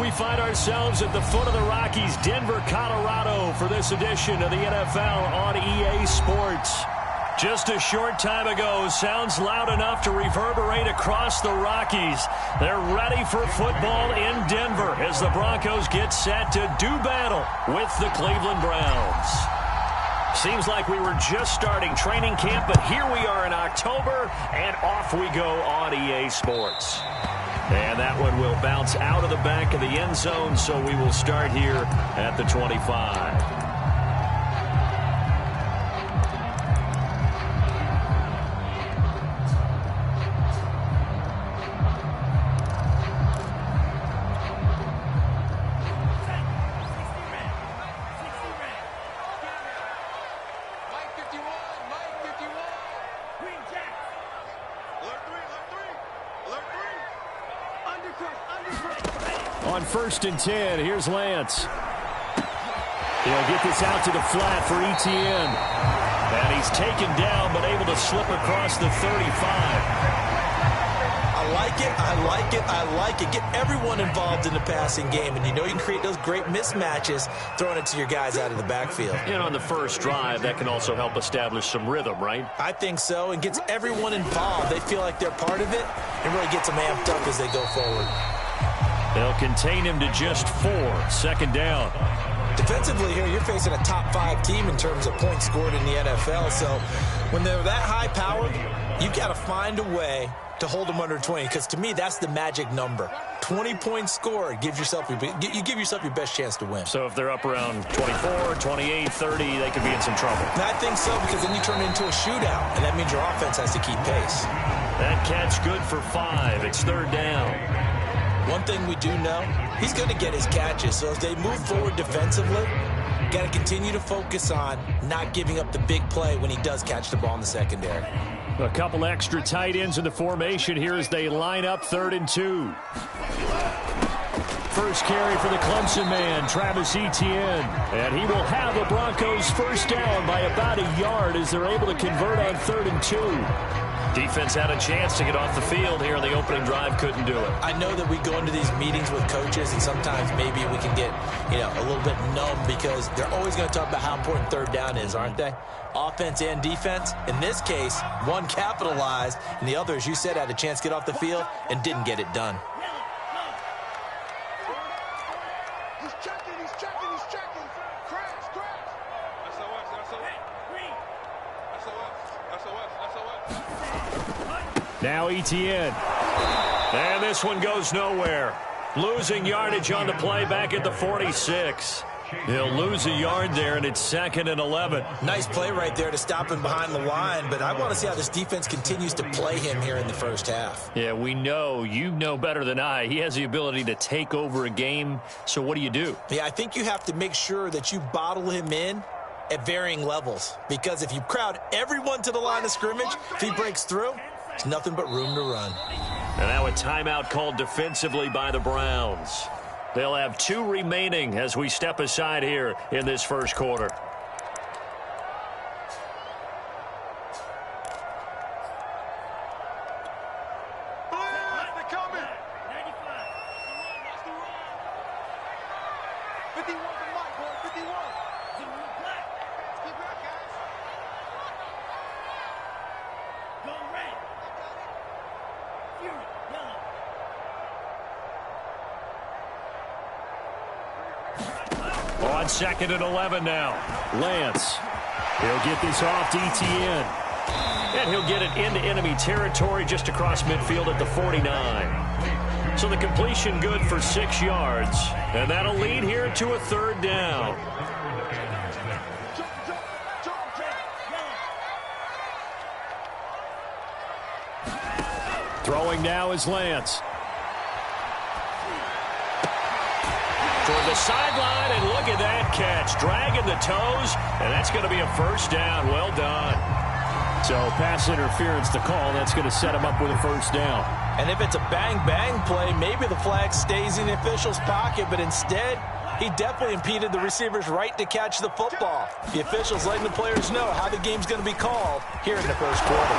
We find ourselves at the foot of the Rockies, Denver, Colorado, for this edition of the NFL on EA Sports. Just a short time ago, sounds loud enough to reverberate across the Rockies. They're ready for football in Denver as the Broncos get set to do battle with the Cleveland Browns. Seems like we were just starting training camp, but here we are in October, and off we go on EA Sports. And that one will bounce out of the back of the end zone, so we will start here at the 25. On 1st and 10, here's Lance. He'll get this out to the flat for Etienne. And he's taken down, but able to slip across the 35. I like it, I like it, I like it. Get everyone involved in the passing game, and you know you can create those great mismatches throwing it to your guys out of the backfield. And on the first drive, that can also help establish some rhythm, right? I think so, and gets everyone involved. They feel like they're part of it, and really gets them amped up as they go forward. They'll contain him to just 4. 2nd down. Defensively here, you're facing a top 5 team in terms of points scored in the NFL. So when they're that high powered, you got to find a way to hold them under 20. Because to me, that's the magic number. 20 points scored. You give yourself your best chance to win. So if they're up around 24, 28, 30, they could be in some trouble. And I think so, because then you turn it into a shootout. And that means your offense has to keep pace. That catch good for 5. It's 3rd down. One thing we do know, he's going to get his catches. So as they move forward defensively, got to continue to focus on not giving up the big play when he does catch the ball in the secondary. A couple extra tight ends in the formation here as they line up 3rd and 2. First carry for the Clemson man, Travis Etienne. And he will have the Broncos first down by about a yard as they're able to convert on 3rd and 2. Defense had a chance to get off the field here in the opening drive, couldn't do it. I know that we go into these meetings with coaches, and sometimes maybe we can get, a little bit numb because they're always going to talk about how important 3rd down is, aren't they? Offense and defense. In this case, one capitalized, and the other, as you said, had a chance to get off the field and didn't get it done. He's checking. Crash. Now Etienne. And this one goes nowhere. Losing yardage on the play back at the 46. He'll lose a yard there, and it's 2nd and 11. Nice play right there to stop him behind the line, but I want to see how this defense continues to play him here in the first half. Yeah, we know. You know better than I. He has the ability to take over a game, so what do you do? Yeah, I think you have to make sure that you bottle him in at varying levels, because if you crowd everyone to the line of scrimmage, if he breaks through, there's nothing but room to run. And now a timeout called defensively by the Browns. They'll have 2 remaining as we step aside here in this first quarter. On 2nd and 11 now. Lance. He'll get this off to Etienne. And he'll get it into enemy territory just across midfield at the 49. So the completion good for 6 yards. And that'll lead here to a 3rd down. Throwing now is Lance. Toward the sideline, and look at that catch. Dragging the toes, and that's going to be a first down. Well done. So pass interference to call. That's going to set him up with a first down. And if it's a bang-bang play, maybe the flag stays in the official's pocket, but instead, he definitely impeded the receiver's right to catch the football. The official's letting the players know how the game's going to be called here in the first quarter.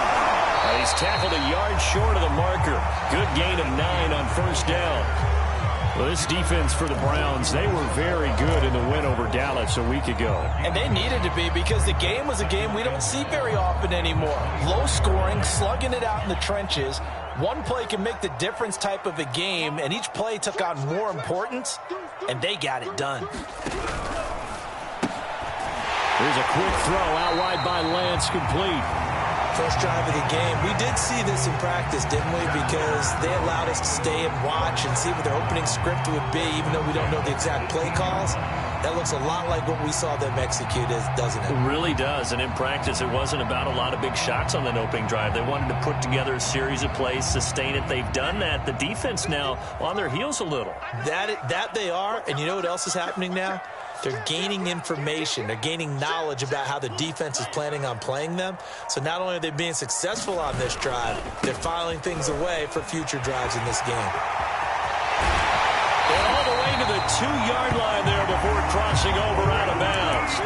He's tackled a yard short of the marker. Good gain of 9 on first down. Well, this defense for the Browns, they were very good in the win over Dallas a week ago. And they needed to be, because the game was a game we don't see very often anymore. Low scoring, slugging it out in the trenches. One play can make the difference type of a game, and each play took on more importance, and they got it done. Here's a quick throw out wide by Lance, complete. First drive of the game. We did see this in practice, didn't we? Because they allowed us to stay and watch and see what their opening script would be, even though we don't know the exact play calls. That looks a lot like what we saw them execute, doesn't it? It really does. And in practice, it wasn't about a lot of big shots on that opening drive. They wanted to put together a series of plays, sustain it. They've done that. The defense now on their heels a little. That they are. And you know what else is happening now? They're gaining information. They're gaining knowledge about how the defense is planning on playing them. So not only are they being successful on this drive, they're filing things away for future drives in this game. And all the way to the 2-yard line there before crossing over out of bounds.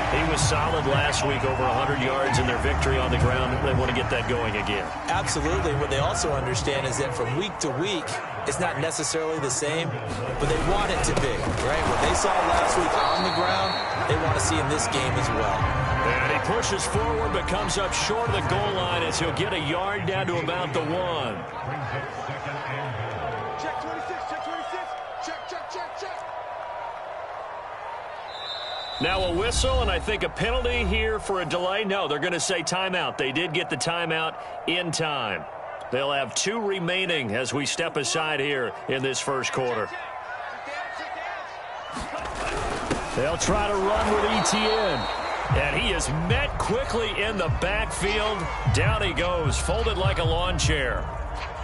He was solid last week, over 100 yards in their victory on the ground. They want to get that going again. Absolutely. What they also understand is that from week to week, it's not necessarily the same, but they want it to be, right? What they saw last week on the ground, they want to see in this game as well. And he pushes forward, but comes up short of the goal line as he'll get a yard down to about the 1. Check 26, check 26. Check. Now a whistle, and I think a penalty here for a delay. No, they're going to say timeout. They did get the timeout in time. They'll have 2 remaining as we step aside here in this first quarter. They'll try to run with ETN. And he is met quickly in the backfield. Down he goes, folded like a lawn chair.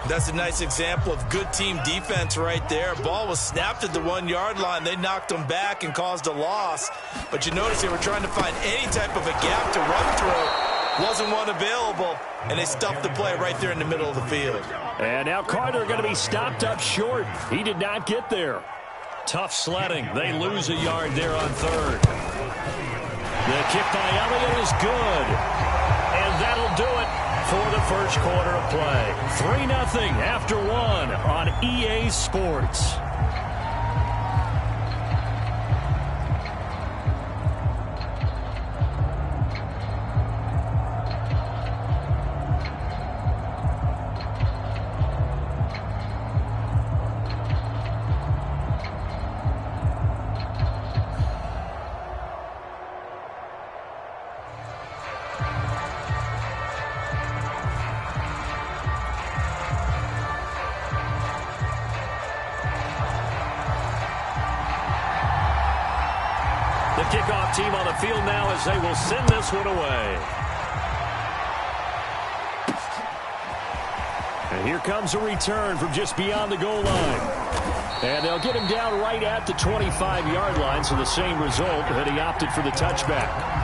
That's a nice example of good team defense right there. Ball was snapped at the 1-yard line. They knocked him back and caused a loss. But you notice they were trying to find any type of a gap to run through. Wasn't one available, and they stuffed the play right there in the middle of the field. And now Carter going to be stopped up short. He did not get there. Tough sledding. They lose a yard there on 3rd. The kick by Elliott is good. And that'll do it for the first quarter of play. 3-0 after 1 on EA Sports. Kickoff team on the field now as they will send this one away. And here comes a return from just beyond the goal line. And they'll get him down right at the 25-yard line, so the same result, that he opted for the touchback.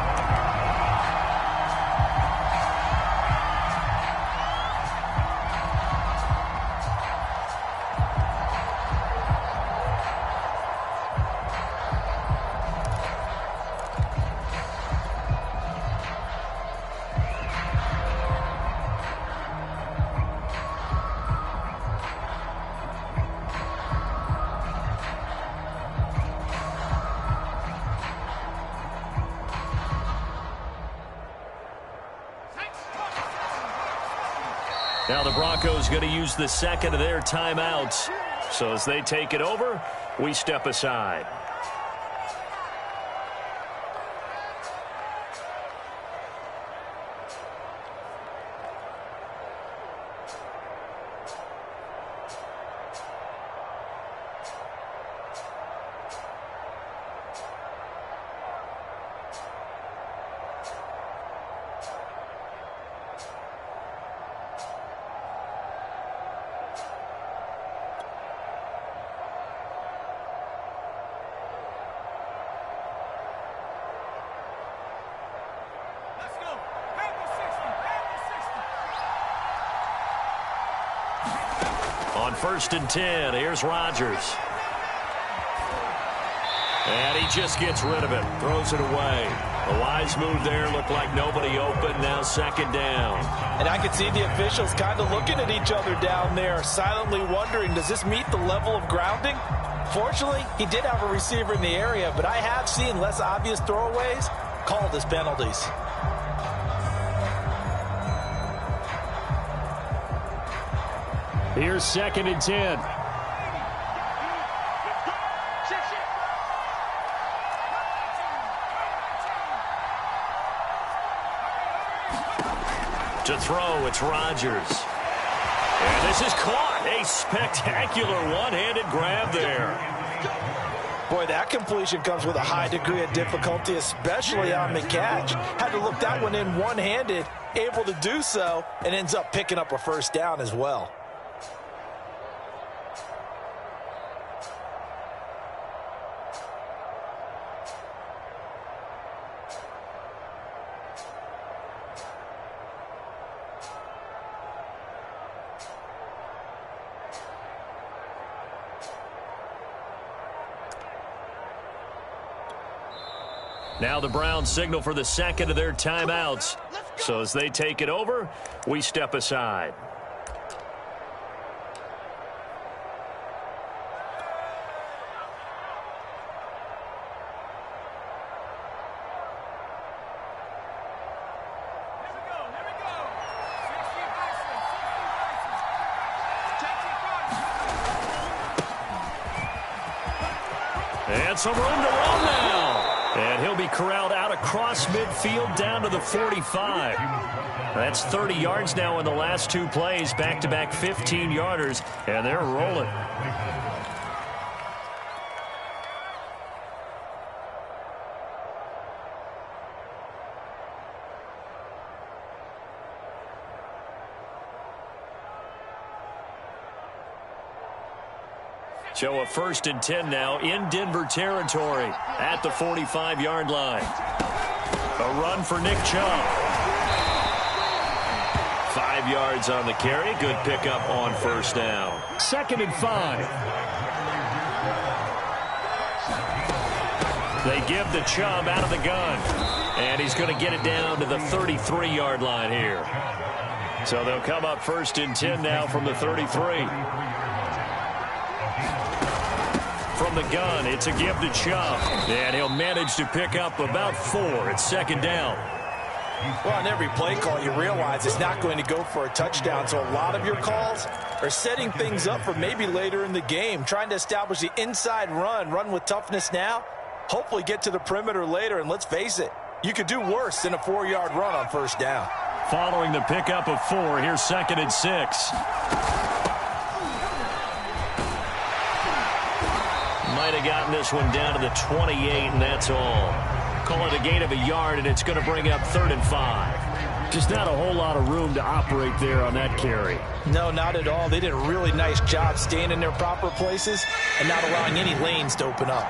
Now the Broncos going to use the second of their timeouts. So as they take it over, we step aside. On 1st and 10, here's Rodgers. And he just gets rid of it, throws it away. A wise move there, looked like nobody open, now second down. And I could see the officials kind of looking at each other down there, silently wondering, does this meet the level of grounding? Fortunately, he did have a receiver in the area, but I have seen less obvious throwaways called as penalties. Here's second and 10. To throw, it's Rodgers. And this is caught. A spectacular one-handed grab there. Boy, that completion comes with a high degree of difficulty, especially on the catch. Had to look that one in one-handed, able to do so, and ends up picking up a first down as well. Now the Browns signal for the second of their timeouts. So as they take it over, we step aside. And some room to run now. And he'll be corralled out across midfield down to the 45. That's 30 yards now in the last two plays. Back-to-back 15-yarders, and they're rolling. So a first and 10 now in Denver territory at the 45-yard line. A run for Nick Chubb. 5 yards on the carry. Good pickup on first down. Second and 5. They give the Chubb out of the gun. And he's going to get it down to the 33-yard line here. So they'll come up first and 10 now from the 33. From the gun, it's a give to Chubb. And he'll manage to pick up about 4. It's second down. Well, on every play call, you realize it's not going to go for a touchdown. So a lot of your calls are setting things up for maybe later in the game, trying to establish the inside run with toughness now, hopefully get to the perimeter later. And let's face it, you could do worse than a 4-yard run on first down. Following the pickup of 4, here's second and 6. Might have gotten this one down to the 28, and that's all. Call it a gain of a yard, and it's going to bring up 3rd and 5. Just not a whole lot of room to operate there on that carry. No, not at all. They did a really nice job staying in their proper places and not allowing any lanes to open up.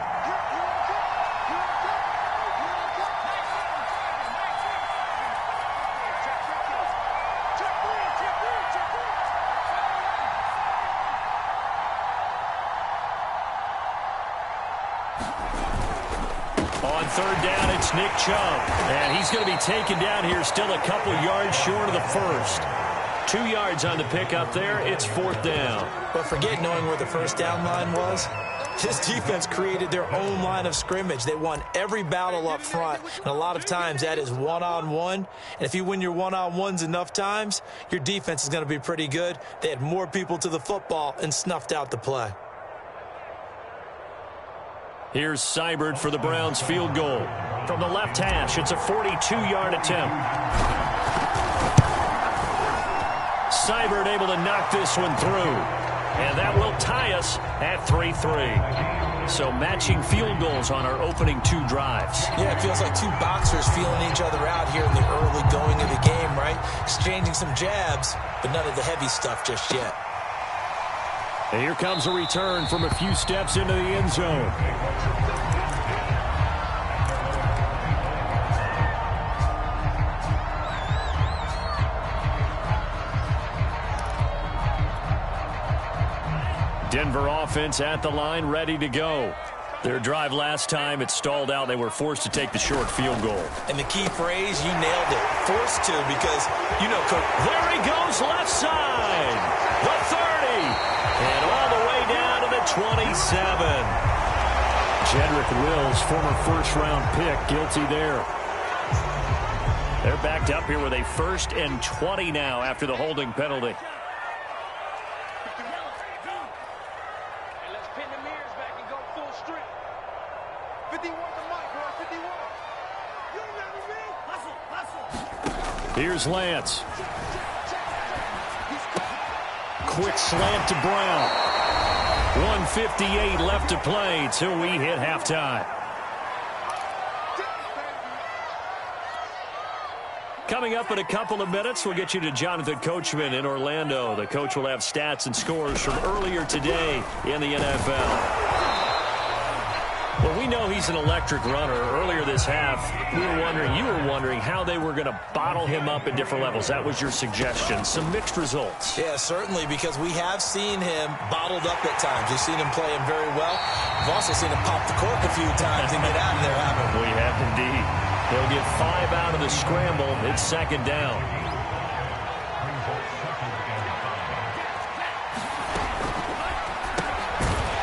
Third down, it's Nick Chubb. And he's going to be taken down here still a couple yards short of the first. 2 yards on the pickup there. It's 4th down. But forget knowing where the first down line was. This defense created their own line of scrimmage. They won every battle up front. And a lot of times that is one-on-one. And if you win your one-on-ones enough times, your defense is going to be pretty good. They had more people to the football and snuffed out the play. Here's Seibert for the Browns field goal. From the left hash, it's a 42-yard attempt. Seibert able to knock this one through. And that will tie us at 3-3. So matching field goals on our opening 2 drives. Yeah, it feels like 2 boxers feeling each other out here in the early going of the game, right? Exchanging some jabs, but none of the heavy stuff just yet. And here comes a return from a few steps into the end zone. Denver offense at the line, ready to go. Their drive last time, it stalled out. They were forced to take the short field goal. And the key phrase, you nailed it. Forced to, because, you know, Coach. There he goes, left side. The 30. And all the way down to the 27. Jedrick Wills, former first-round pick, guilty there. They're backed up here with a 1st and 20 now after the holding penalty. Here's Lance. Quick slant to Brown. 1:58 left to play till we hit halftime. Coming up in a couple of minutes, we'll get you to Jonathan Coachman in Orlando. The coach will have stats and scores from earlier today in the NFL. Well, we know he's an electric runner. Earlier this half, you were wondering how they were going to bottle him up at different levels. That was your suggestion. Some mixed results. Yeah, certainly, because we have seen him bottled up at times. We've seen him play him very well. We've also seen him pop the cork a few times and get out of there, haven't we? We have indeed. They'll get 5 out of the scramble. It's 2nd down.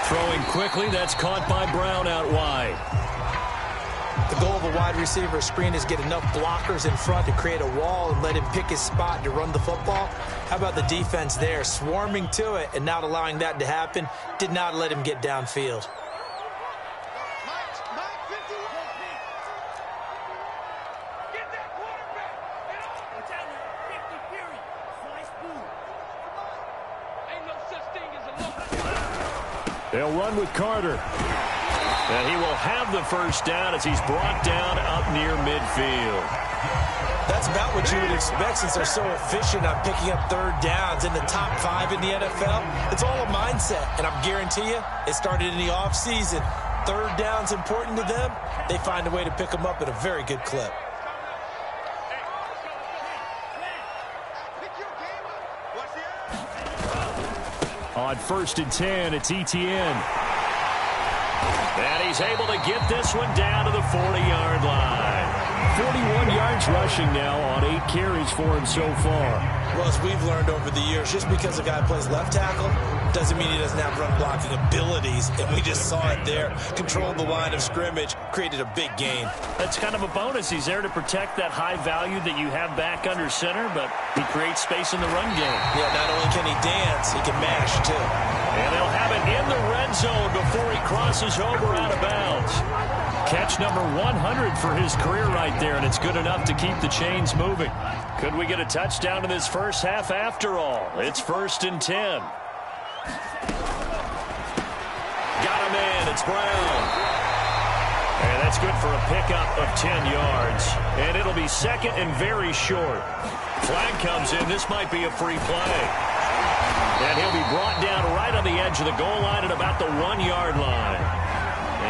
Throwing quickly, that's caught by Brown out wide. The goal of a wide receiver screen is get enough blockers in front to create a wall and let him pick his spot to run the football. How about the defense there, swarming to it and not allowing that to happen? Did not let him get downfield. They'll run with Carter. And he will have the 1st down as he's brought down up near midfield. That's about what you would expect since they're so efficient on picking up 3rd downs in the top 5 in the NFL. It's all a mindset, and I guarantee you it started in the offseason. 3rd down's important to them. They find a way to pick them up at a very good clip. On 1st and 10, it's Etienne. And he's able to get this one down to the 40-yard line. 41 yards rushing now on 8 carries for him so far. Well, as we've learned over the years, just because a guy plays left tackle doesn't mean he doesn't have run-blocking abilities, and we just saw it there. Controlled the line of scrimmage, created a big gain. That's kind of a bonus. He's there to protect that high value that you have back under center, but he creates space in the run game. Yeah, not only can he dance, he can mash, too. And they'll have it in the red zone before he crosses over out of bounds. Catch number 100 for his career right there, and it's good enough to keep the chains moving. Could we get a touchdown in this first half after all? It's 1st and 10. Got him in. It's Brown. And that's good for a pickup of 10 yards. And it'll be 2nd and very short. Flag comes in. This might be a free play. And he'll be brought down right on the edge of the goal line at about the 1-yard line.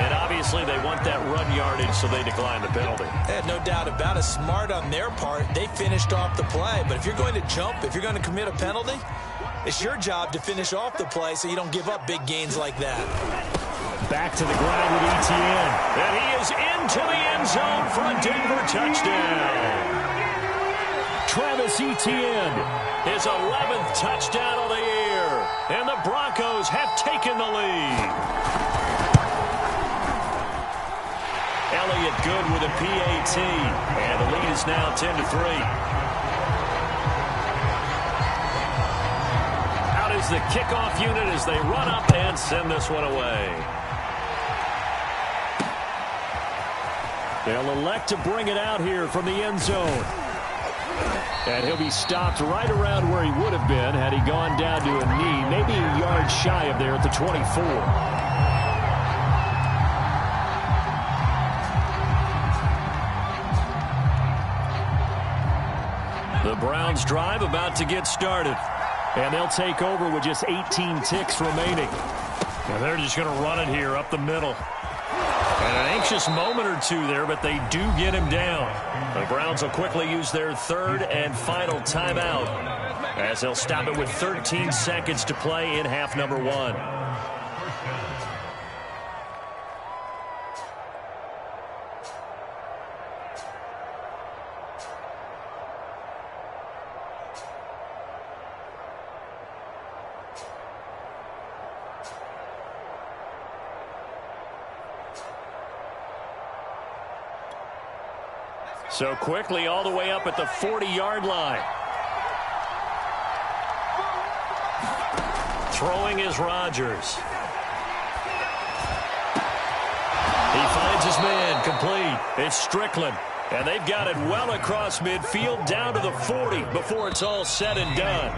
And obviously they want that run yardage, so they decline the penalty. No doubt about it. Smart on their part. They finished off the play. But if you're going to jump, if you're going to commit a penalty, it's your job to finish off the play so you don't give up big gains like that. Back to the ground with Etienne. And he is into the end zone for a Denver touchdown. Travis Etienne, his 11th touchdown of the year. And the Broncos have taken the lead. Elliott good with a PAT. And the lead is now 10-3. Out is the kickoff unit as they run up and send this one away. They'll elect to bring it out here from the end zone. And he'll be stopped right around where he would have been had he gone down to a knee, maybe a yard shy of there at the 24. The Browns drive about to get started. And they'll take over with just 18 ticks remaining. And they're just going to run it here up the middle. And an anxious moment or two there, but they do get him down. The Browns will quickly use their 3rd and final timeout as they'll stop it with 13 seconds to play in half number 1. So quickly all the way up at the 40-yard line. Throwing is Rodgers. He finds his man, complete. It's Strickland. And they've got it well across midfield down to the 40 before it's all said and done.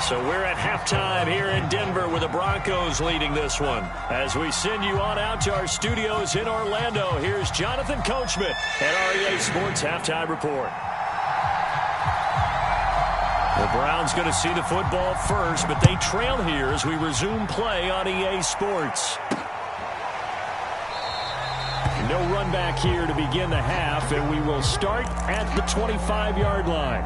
So we're at halftime here in Denver with the Broncos leading this one. As we send you on out to our studios in Orlando, here's Jonathan Coachman at our EA Sports Halftime Report. The Browns going to see the football first, but they trail here as we resume play on EA Sports. No run back here to begin the half, and we will start at the 25-yard line.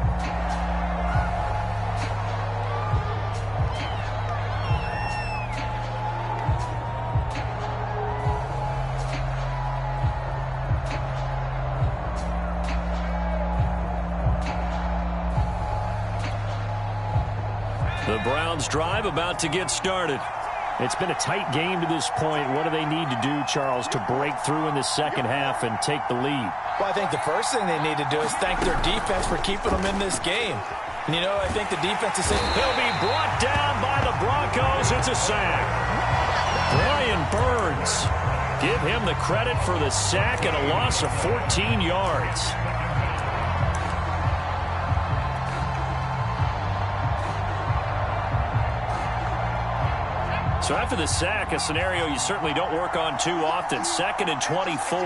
The Browns drive about to get started. It's been a tight game to this point. What do they need to do, Charles, to break through in the second half and take the lead? Well, I think the first thing they need to do is thank their defense for keeping them in this game. And, you know, I think the defense is saying he'll be brought down by the Broncos. It's a sack. Brian Burns. Give him the credit for the sack and a loss of 14 yards. So after the sack, a scenario you certainly don't work on too often. 2nd and 24.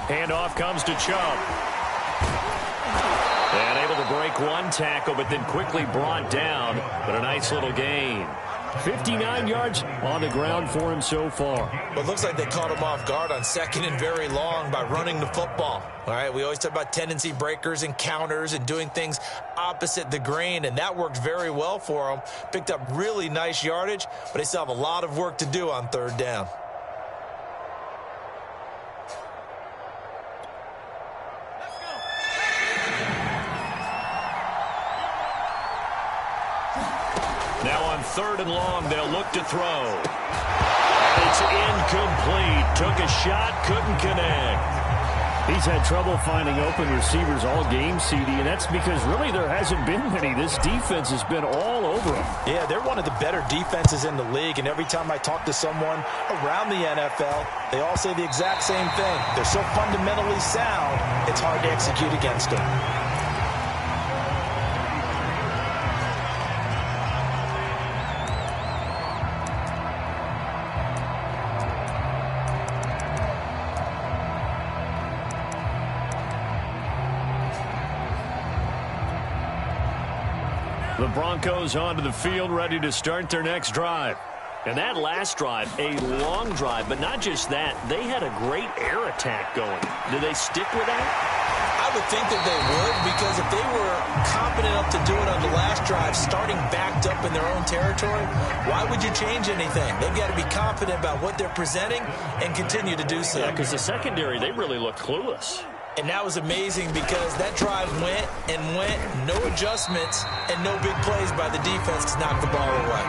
Handoff comes to Chubb. And able to break one tackle, but then quickly brought down. But a nice little gain. 59 yards on the ground for him so far. Well, it looks like they caught him off guard on 2nd and very long by running the football. All right, we always talk about tendency breakers and counters and doing things opposite the grain, and that worked very well for them. Picked up really nice yardage, but they still have a lot of work to do on 3rd down. Now on 3rd and long, they'll look to throw. And it's incomplete. Took a shot, couldn't connect. He's had trouble finding open receivers all game, CD, and that's because really there hasn't been many. This defense has been all over him. Yeah, they're one of the better defenses in the league, and every time I talk to someone around the NFL, they all say the exact same thing. They're so fundamentally sound, it's hard to execute against them. The Broncos onto the field, ready to start their next drive. And that last drive, a long drive, but not just that. They had a great air attack going. Do they stick with that? I would think that they would, because if they were confident enough to do it on the last drive, starting backed up in their own territory, why would you change anything? They've got to be confident about what they're presenting and continue to do so. Yeah, because the secondary, they really looked clueless. And that was amazing because that drive went and went, no adjustments, and no big plays by the defense to knock the ball away.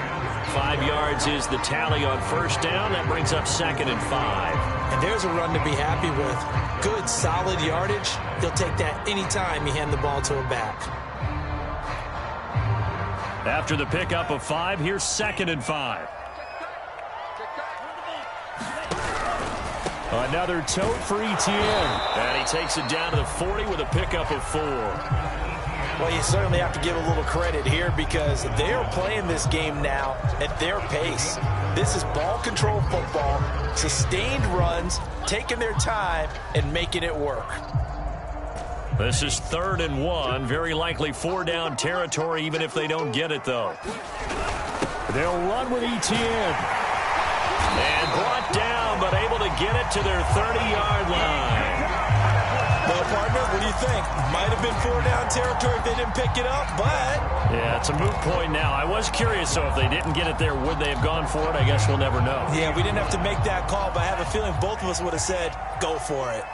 5 yards is the tally on 1st down. That brings up 2nd and 5. And there's a run to be happy with. Good, solid yardage. He'll take that anytime you hand the ball to a back. After the pickup of 5, here's 2nd and 5. Another tote for Etienne. And he takes it down to the 40 with a pickup of 4. Well, you certainly have to give a little credit here because they're playing this game now at their pace. This is ball control football, sustained runs, taking their time, and making it work. This is 3rd and 1. Very likely 4-down territory, even if they don't get it, though. They'll run with Etienne. And brought down, but able to get it to their 30-yard line. Well, partner, what do you think? Might have been 4-down territory if they didn't pick it up, but... Yeah, it's a moot point now. I was curious, so if they didn't get it there, would they have gone for it? I guess we'll never know. Yeah, we didn't have to make that call, but I have a feeling both of us would have said, go for it.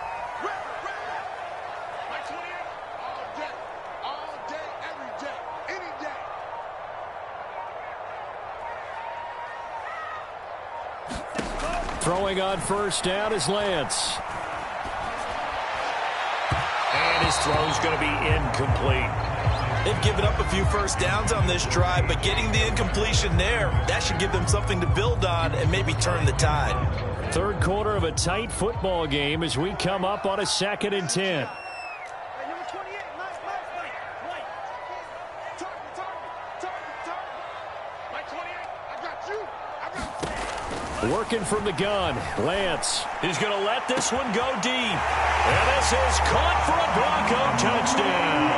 Throwing on 1st down is Lance. His throw's going to be incomplete. They've given up a few first downs on this drive, but getting the incompletion there, that should give them something to build on and maybe turn the tide. Third quarter of a tight football game as we come up on a 2nd and 10. Working from the gun, Lance is going to let this one go deep. And this is caught for a Bronco touchdown.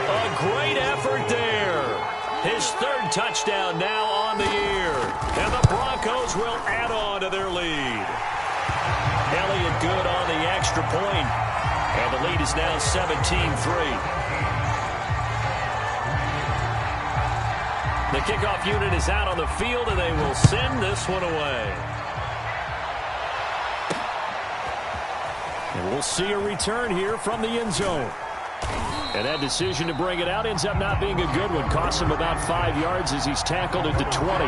A great effort there. His 3rd touchdown now on the year. And the Broncos will add on to their lead. Elliott good on the extra point. And the lead is now 17-3. The kickoff unit is out on the field, and they will send this one away. And we'll see a return here from the end zone. And that decision to bring it out ends up not being a good one. Costs him about 5 yards as he's tackled at the 20.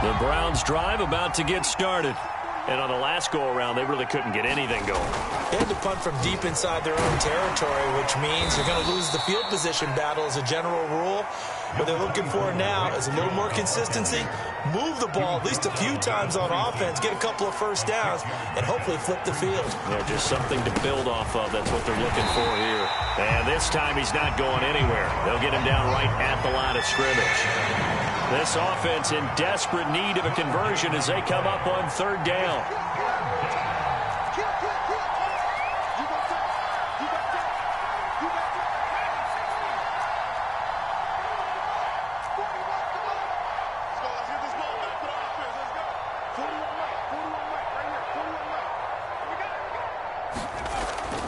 The Browns drive about to get started. And on the last go-around, they really couldn't get anything going. They had to punt from deep inside their own territory, which means you're going to lose the field position battle as a general rule. What they're looking for now is a little more consistency, move the ball at least a few times on offense, get a couple of first downs, and hopefully flip the field. Yeah, just something to build off of. That's what they're looking for here. And this time he's not going anywhere. They'll get him down right at the line of scrimmage. This offense in desperate need of a conversion as they come up on 3rd down.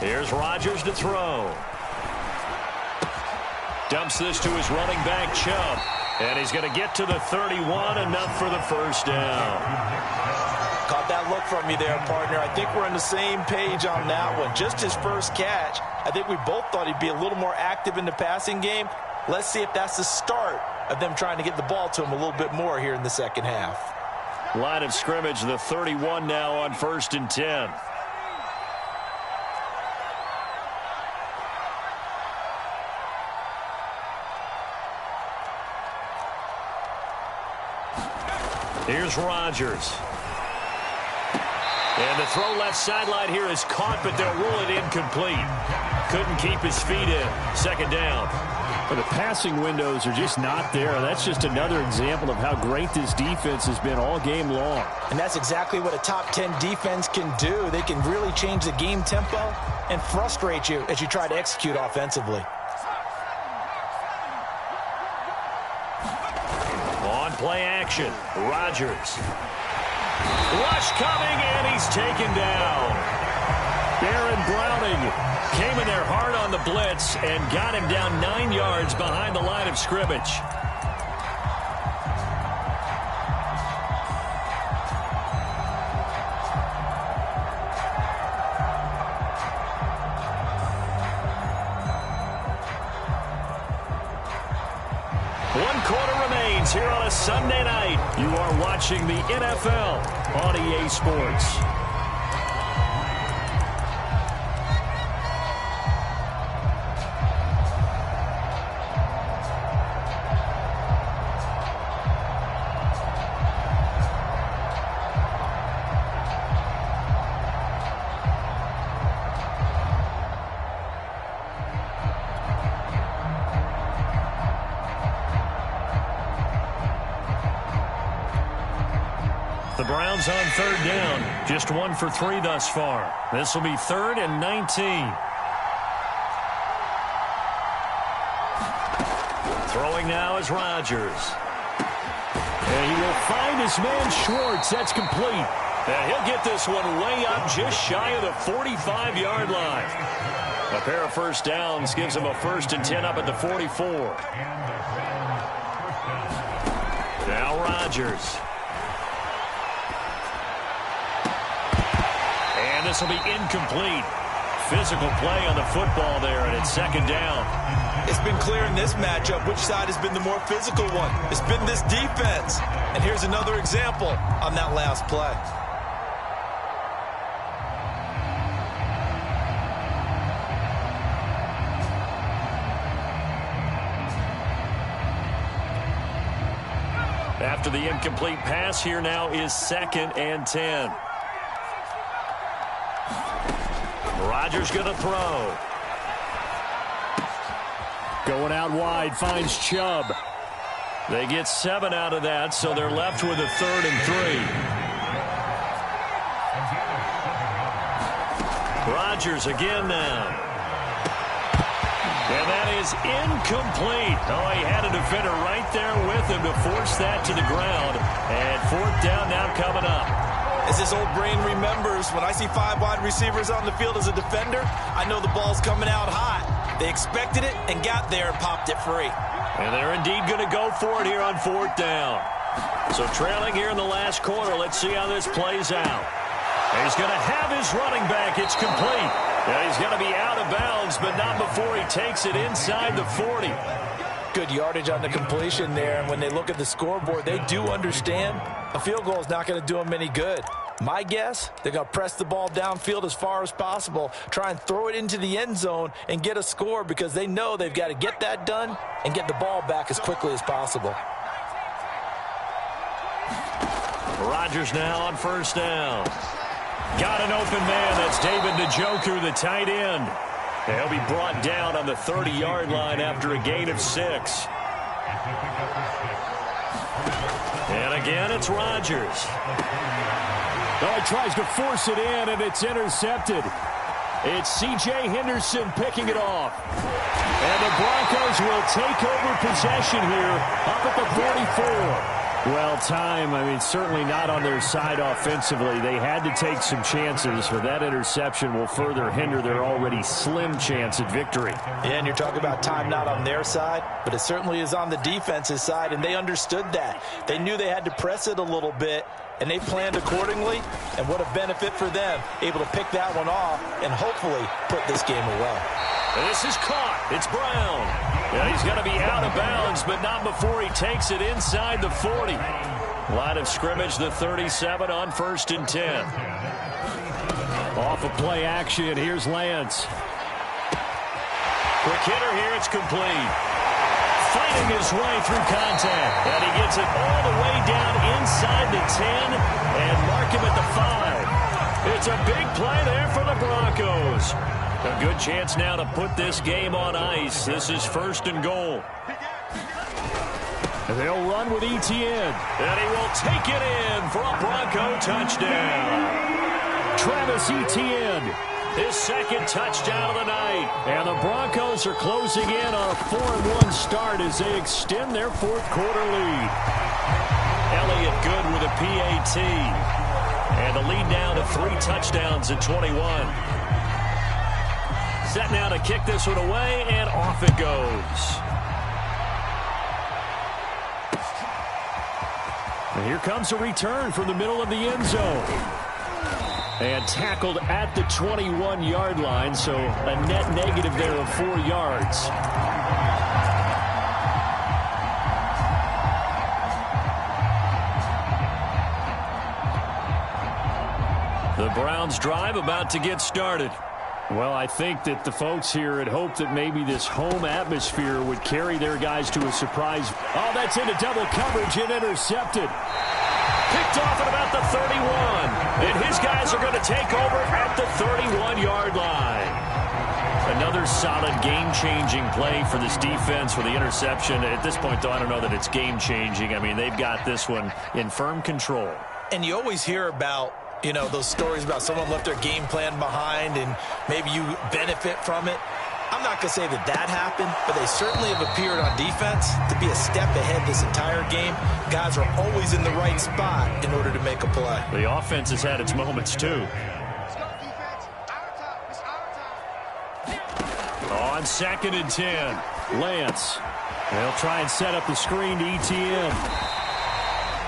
Here's Rodgers to throw. Dumps this to his running back, Chubb. And he's going to get to the 31, enough for the first down. Caught that look from you there, partner. I think we're on the same page on that one. Just his first catch. I think we both thought he'd be a little more active in the passing game. Let's see if that's the start of them trying to get the ball to him a little bit more here in the second half. Line of scrimmage, the 31 now on 1st and 10. Here's Rodgers. And the throw left sideline here is caught, but they'll rule it incomplete. Couldn't keep his feet in. 2nd down. Well, the passing windows are just not there. That's just another example of how great this defense has been all game long. And that's exactly what a top 10 defense can do. They can really change the game tempo and frustrate you as you try to execute offensively. On play action, Rodgers. Rush coming, and he's taken down. Baron Browning came in there hard on the blitz and got him down 9 yards behind the line of scrimmage. One quarter remains here on a Sunday night. You are watching the NFL on EA Sports. The Browns on 3rd down. Just 1 for 3 thus far. This will be 3rd and 19. Throwing now is Rodgers. And he will find his man Schwartz. That's complete. And he'll get this one way up just shy of the 45-yard line. A pair of first downs gives him a 1st and 10 up at the 44. Now Rodgers. And this will be incomplete. Physical play on the football there, and it's 2nd down. It's been clear in this matchup which side has been the more physical one. It's been this defense. And here's another example on that last play. After the incomplete pass, here now is 2nd and 10. Rodgers going to throw. Going out wide, finds Chubb. They get 7 out of that, so they're left with a 3rd and 3. Rodgers again now. And that is incomplete. Oh, he had a defender right there with him to force that to the ground. And 4th down now coming up. As this old brain remembers, when I see 5 wide receivers on the field as a defender, I know the ball's coming out hot. They expected it and got there and popped it free. And they're indeed going to go for it here on 4th down. So trailing here in the last quarter, let's see how this plays out. And he's going to have his running back. It's complete. And he's going to be out of bounds, but not before he takes it inside the 40. Good yardage on the completion there. And when they look at the scoreboard, they do understand a field goal is not going to do them any good. My guess, they're going to press the ball downfield as far as possible, try and throw it into the end zone and get a score because they know they've got to get that done and get the ball back as quickly as possible. Rodgers now on 1st down. Got an open man. That's David Njoku, the tight end. He'll be brought down on the 30-yard line after a gain of 6. And again, it's Rodgers. Oh, he tries to force it in, and it's intercepted. It's C.J. Henderson picking it off. And the Broncos will take over possession here up at the 44. Well, time, certainly not on their side offensively. They had to take some chances, but that interception will further hinder their already slim chance at victory. Yeah, and you're talking about time not on their side, but it certainly is on the defense's side, and they understood that. They knew they had to press it a little bit, and they planned accordingly, and what a benefit for them, able to pick that one off and hopefully put this game away. This is caught. It's Brown. And he's going to be out of bounds, but not before he takes it inside the 40. Line of scrimmage, the 37 on 1st and 10. Off of play action, here's Lance. Quick hitter here, it's complete. Fighting his way through contact. And he gets it all the way down inside the 10 and mark him at the 5. It's a big play there for the Broncos. A good chance now to put this game on ice. This is 1st and goal. They'll run with Etienne. And he will take it in for a Bronco touchdown. Travis Etienne. His 2nd touchdown of the night. And the Broncos are closing in on a 4-1 start as they extend their 4th quarter lead. Elliott good with a PAT. And the lead down to 3 touchdowns in 21. Set now to kick this one away, and off it goes. And here comes a return from the middle of the end zone. And tackled at the 21-yard line, so a net negative there of 4 yards. The Browns drive about to get started. Well, I think that the folks here had hoped that maybe this home atmosphere would carry their guys to a surprise. Oh, that's into double coverage and intercepted. Picked off at about the 31. And his guys are going to take over at the 31-yard line. Another solid game-changing play for this defense for the interception. At this point, though, I don't know that it's game-changing. They've got this one in firm control. And you always hear about, those stories about someone left their game plan behind and maybe you benefit from it. I'm not going to say that happened, but they certainly have appeared on defense to be a step ahead this entire game. Guys are always in the right spot in order to make a play. The offense has had its moments, too. On 2nd and 10, Lance. They'll try and set up the screen to Etienne.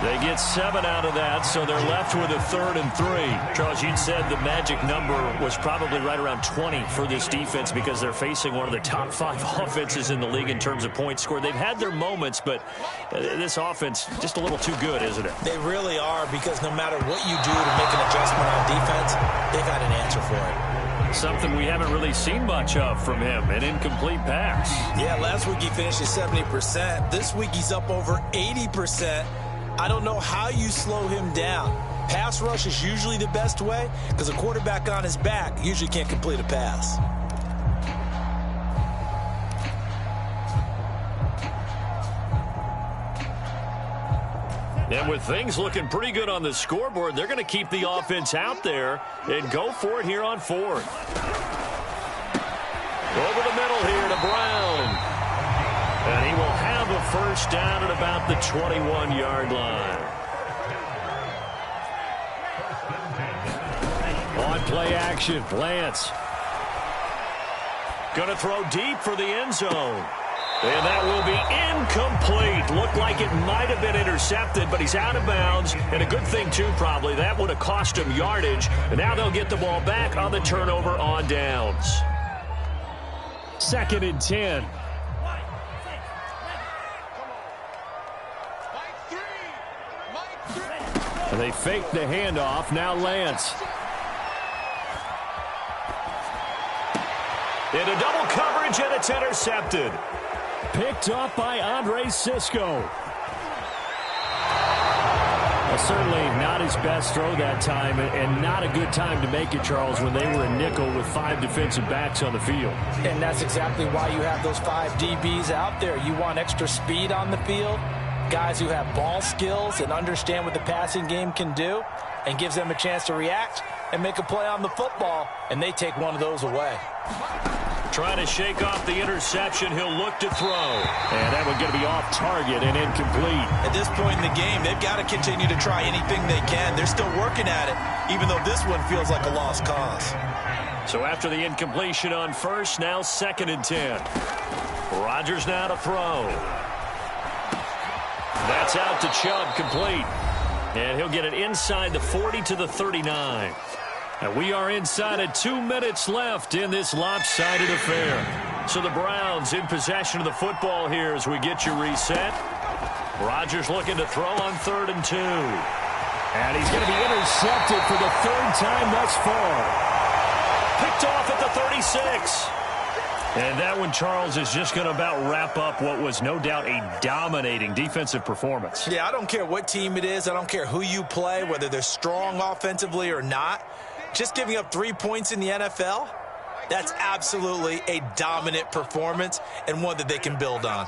They get 7 out of that, so they're left with a 3rd and 3. Charles, you'd said the magic number was probably right around 20 for this defense because they're facing one of the top 5 offenses in the league in terms of points scored. They've had their moments, but this offense just a little too good, isn't it? They really are, because no matter what you do to make an adjustment on defense, they've got an answer for it. Something we haven't really seen much of from him, an incomplete pass. Yeah, last week he finished at 70%. This week he's up over 80%. I don't know how you slow him down. Pass rush is usually the best way because a quarterback on his back usually can't complete a pass. And with things looking pretty good on the scoreboard, they're going to keep the offense out there and go for it here on 4th. Over the middle here to Brown. And he will have a first down at about the 21-yard line. On play action, Lance. Going to throw deep for the end zone. And that will be incomplete. Looked like it might have been intercepted, but he's out of bounds. And a good thing, too, probably. That would have cost him yardage. And now they'll get the ball back on the turnover on downs. 2nd and 10. And they fake the handoff. Now Lance. Into double coverage, and it's intercepted. Picked up by Andre Cisco. Well, certainly not his best throw that time, and not a good time to make it, Charles, when they were a nickel with 5 defensive backs on the field. And that's exactly why you have those 5 DBs out there. You want extra speed on the field, guys who have ball skills and understand what the passing game can do, and gives them a chance to react and make a play on the football, and they take one of those away. Trying to shake off the interception. He'll look to throw. And that would get to be off target and incomplete. At this point in the game, they've got to continue to try anything they can. They're still working at it, even though this one feels like a lost cause. So after the incompletion on first, now 2nd and 10. Rodgers now to throw. That's out to Chubb, complete. And he'll get it inside the 40 to the 39. And we are inside of 2 minutes left in this lopsided affair. So the Browns in possession of the football here as we get you reset. Rodgers looking to throw on 3rd and 2. And he's going to be intercepted for the 3rd time thus far. Picked off at the 36. And that one, Charles, is just going to about wrap up what was no doubt a dominating defensive performance. Yeah, I don't care what team it is. I don't care who you play, whether they're strong offensively or not. Just giving up 3 points in the NFL, that's absolutely a dominant performance and one that they can build on.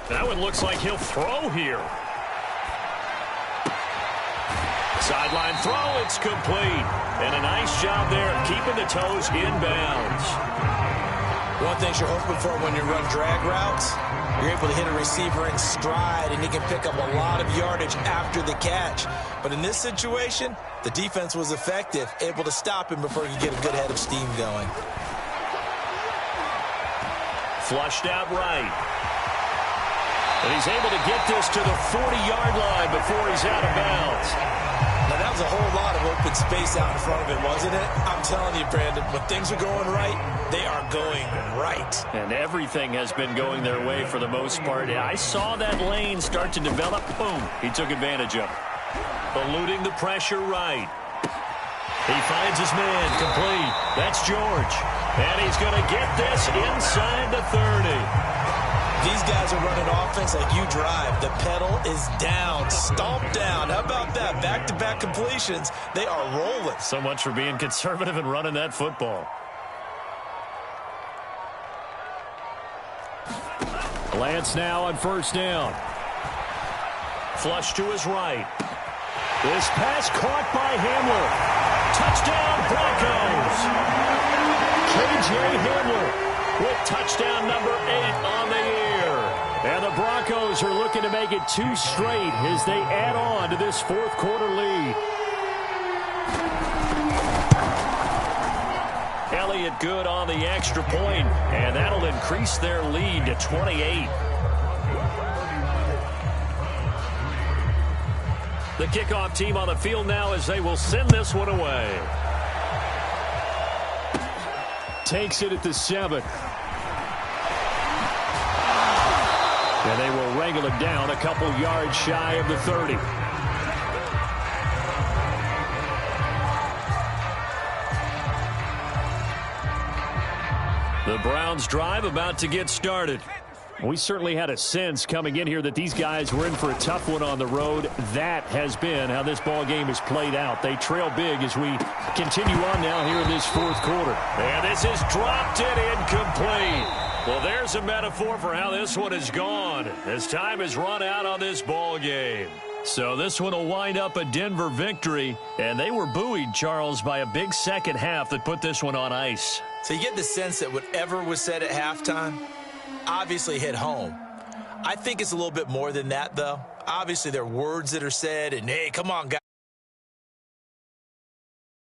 That one looks like he'll throw here. Sideline throw, it's complete. And a nice job there of keeping the toes inbounds. One thing you're hoping for when you run drag routes, you're able to hit a receiver in stride, and he can pick up a lot of yardage after the catch. But in this situation, the defense was effective, able to stop him before he could get a good head of steam going. Flushed out right. And he's able to get this to the 40-yard line before he's out of bounds. Now, that was a whole lot of open space out in front of him, wasn't it? I'm telling you, Brandon, when things are going right, they are going right. And everything has been going their way for the most part. I saw that lane start to develop. Boom. He took advantage of it. Eluding the pressure right. He finds his man complete. That's George. And he's going to get this inside the 30. These guys are running offense like you drive. The pedal is down, stomped down. How about that? Back-to-back completions. They are rolling. So much for being conservative and running that football. Lance now on 1st down. Flush to his right. This pass caught by Hamler. Touchdown, Broncos. K.J. Hamler with touchdown number 8 on the year. And the Broncos are looking to make it 2 straight as they add on to this 4th quarter lead. Elliott good on the extra point, and that'll increase their lead to 28. The kickoff team on the field now as they will send this one away. Takes it at the 7. And they will wrangle it down a couple yards shy of the 30. The Browns drive about to get started. We certainly had a sense coming in here that these guys were in for a tough one on the road. That has been how this ball game has played out. They trail big as we continue on now here in this fourth quarter. And this is dropped and incomplete. Well, there's a metaphor for how this one has gone as time has run out on this ball game. So this one will wind up a Denver victory, and they were buoyed, Charles, by a big second half that put this one on ice. So you get the sense that whatever was said at halftime obviously hit home. I think it's a little bit more than that, though. Obviously, there are words that are said, and, hey, come on, guys.